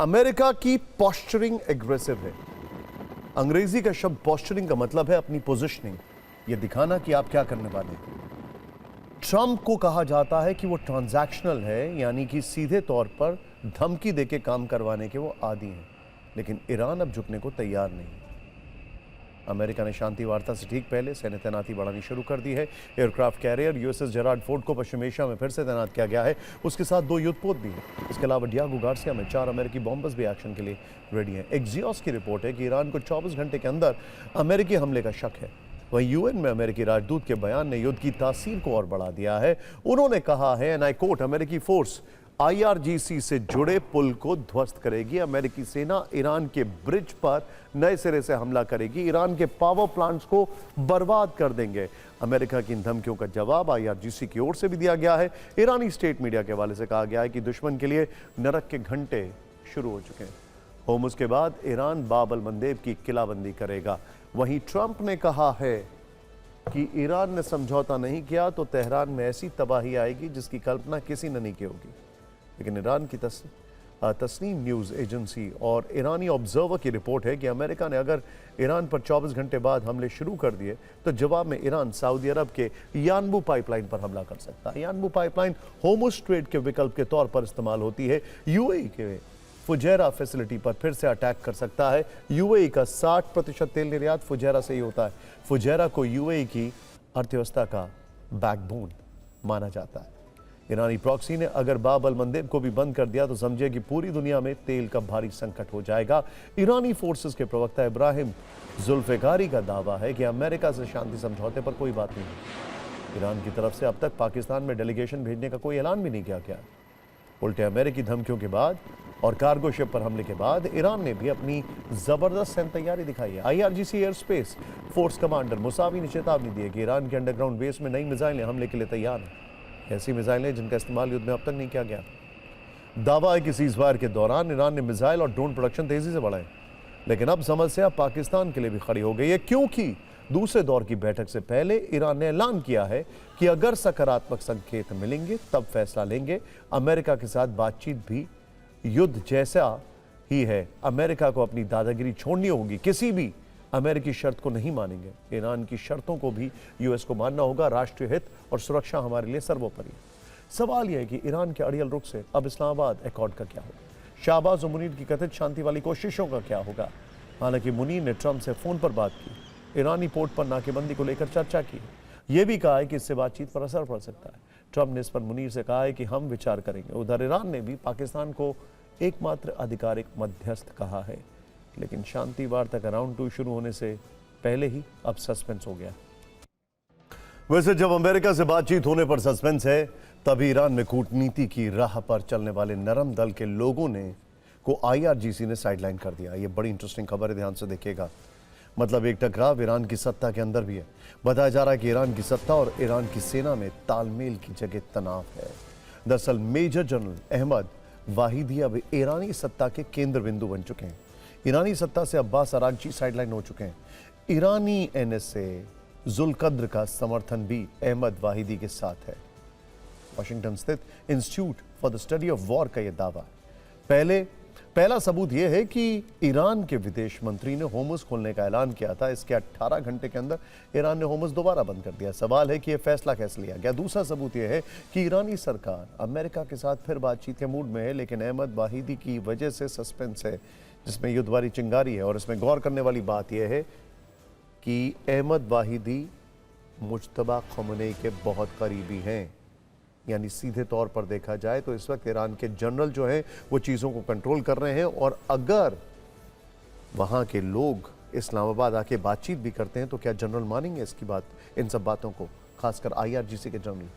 America की posturing aggressive है। अंग्रेजी का शब्द पॉस्चरिंग का मतलब है अपनी पोजिशनिंग, यह दिखाना कि आप क्या करने वाले हैं। ट्रंप को कहा जाता है कि वो ट्रांजैक्शनल है, यानी कि सीधे तौर पर धमकी देके काम करवाने के वो आदी हैं, लेकिन ईरान अब झुकने को तैयार नहीं। अमेरिका ने शांति वार्ता से ठीक पहले सैन्य तैनाती बढ़ानी शुरू कर दी है। Aircraft carrier USS Gerald Ford को पश्चिम एशिया में फिर से तैनात किया गया है। उसके साथ 2 युद्धपोत भी हैं। इसके अलावा डियागो गार्सिया में 4 अमेरिकी बॉम्बर्स भी एक्शन के लिए रेडी हैं। एक्सियोस की रिपोर्ट है कि ईरान को 24 घंटे के अंदर अमेरिकी हमले का शक है। वहीं यूएन में अमेरिकी राजदूत के बयान ने युद्ध की तासीर को और बढ़ा दिया है। उन्होंने कहा है, एंड आई कोट, अमेरिकी फोर्स आईआरजीसी से जुड़े पुल को ध्वस्त करेगी। अमेरिकी सेना ईरान के ब्रिज पर नए सिरे से हमला करेगी। ईरान के पावर प्लांट्स को बर्बाद कर देंगे। अमेरिका की इन धमकियों का जवाब आईआरजीसी की ओर से भी दिया गया है। ईरानी स्टेट मीडिया के हवाले से कहा गया है कि दुश्मन के लिए नरक के घंटे शुरू हो चुके हैं। होर्मुज़ के बाद ईरान बाब अल मंदेब की किलाबंदी करेगा। वहीं ट्रंप ने कहा है कि ईरान ने समझौता नहीं किया तो तेहरान में ऐसी तबाही आएगी जिसकी कल्पना किसी ने नहीं की होगी। लेकिन ईरान की तस्नीम न्यूज़ एजेंसी और ईरानी ऑब्जर्वर की रिपोर्ट है कि अमेरिका ने अगर ईरान पर 24 घंटे बाद हमले शुरू कर दिए तो जवाब में ईरान सऊदी अरब के यानबू पाइपलाइन पर हमला कर सकता है। यानबू पाइपलाइन होर्मुज़ स्ट्रेट के विकल्प के तौर पर इस्तेमाल होती है। यूएई के फुजैरा फैसिलिटी पर फिर से अटैक कर सकता है। यूएई का 60% तेल निर्यात फुजैरा से ही होता है। फुजैरा को यूएई की अर्थव्यवस्था का बैकबोन माना जाता है। ईरानी प्रॉक्सी ने अगर बाब अल मंदेब को भी बंद कर दिया तो समझे कि पूरी दुनिया में तेल का भारी संकट हो जाएगा। ईरानी फोर्सेस के प्रवक्ता इब्राहिम जुल्फिकारी का दावा है कि अमेरिका से शांति समझौते पर कोई बात नहीं है। ईरान की तरफ से अब तक पाकिस्तान में डेलीगेशन भेजने का कोई ऐलान भी नहीं किया गया। उल्टे अमेरिकी धमकियों के बाद और कार्गो शिप पर हमले के बाद ईरान ने भी अपनी जबरदस्त सैन्य तैयारी दिखाई है। IRGC air space force commander Mousavi ने चेतावनी दी है कि ईरान के अंडरग्राउंड बेस में नई मिसाइलें हमले के लिए तैयार हैं। ऐसी मिसाइलें जिनका इस्तेमाल युद्ध में अब तक नहीं किया गया। दावा है कि सीजफायर के दौरान ईरान ने मिसाइल और ड्रोन प्रोडक्शन तेजी से बढ़ाए, लेकिन अब समस्या पाकिस्तान के लिए भी खड़ी हो गई है, क्योंकि दूसरे दौर की बैठक से पहले ईरान ने ऐलान किया है कि अगर सकारात्मक संकेत मिलेंगे तब फैसला लेंगे। अमेरिका के साथ बातचीत भी युद्ध जैसा ही है। अमेरिका को अपनी दादागिरी छोड़नी होगी, किसी भी अमेरिकी शर्त को नहीं मानेंगे। ईरान की शर्तों को भी यूएस को मानना होगा। राष्ट्रीय हित और सुरक्षा हमारे लिए सर्वोपरि। सवाल यह है कि ईरान के अड़ियल रुख से अब इस्लामाबाद अकॉर्ड का क्या होगा। शाहबाज और मुनीर की कथित शांति वाली कोशिशों का क्या होगा। हालांकि मुनीर ने ट्रंप से फोन पर बात की, ईरानी पोर्ट पर नाकेबंदी को लेकर चर्चा की। यह भी कहा है कि इससे बातचीत पर असर पड़ सकता है। ट्रंप ने इस पर मुनीर से कहा है कि हम विचार करेंगे। उधर ईरान ने भी पाकिस्तान को एकमात्र आधिकारिक मध्यस्थ कहा है, लेकिन शांति वार्ता का राउंड 2 शुरू होने से पहले ही अब सस्पेंस हो गया। वैसे जब अमेरिका से बातचीत होने पर सस्पेंस है, तभी ईरान में कूटनीति की राह पर चलने वाले नरम दल के लोगों को आईआरजीसी ने साइडलाइन कर दिया। ये बड़ी इंटरेस्टिंग खबर है, ध्यान से देखिएगा। मतलब एक टकराव ईरान की सत्ता के अंदर भी है। बताया जा रहा है कि ईरान की सत्ता और ईरान की सेना में तालमेल की जगह तनाव है। दरअसल मेजर जनरल अहमद वाहिदी अब ईरानी सत्ता के केंद्र बिंदु बन चुके हैं। ईरानी सत्ता से अब्बास अरागची साइडलाइन हो चुके हैं। ईरानी एनएसए जुल्कद्र का समर्थन भी अहमद वाहिदी के साथ है। वाशिंगटन स्थित institute for the study of war का यह दावा है। पहला सबूत यह है कि ईरान के विदेश मंत्री ने होर्मुज़ खोलने का ऐलान किया था। इसके 18 घंटे के अंदर ईरान ने होर्मुज़ दोबारा बंद कर दिया। सवाल है कि यह फैसला कैसे लिया गया। दूसरा सबूत यह है कि ईरानी सरकार अमेरिका के साथ फिर बातचीत के मूड में है, लेकिन अहमद वाहिदी की वजह से सस्पेंस है, जिसमें युद्ध वाली चिंगारी है। और इसमें गौर करने वाली बात यह है कि अहमद वाहिदी मुज्तबा ख़ामेनी के बहुत करीबी हैं। यानी सीधे तौर पर देखा जाए तो इस वक्त ईरान के जनरल जो हैं वो चीज़ों को कंट्रोल कर रहे हैं। और अगर वहाँ के लोग इस्लामाबाद आके बातचीत भी करते हैं तो क्या जनरल मानेंगे इसकी बात, इन सब बातों को, खासकर आईआरजीसी के जनरल।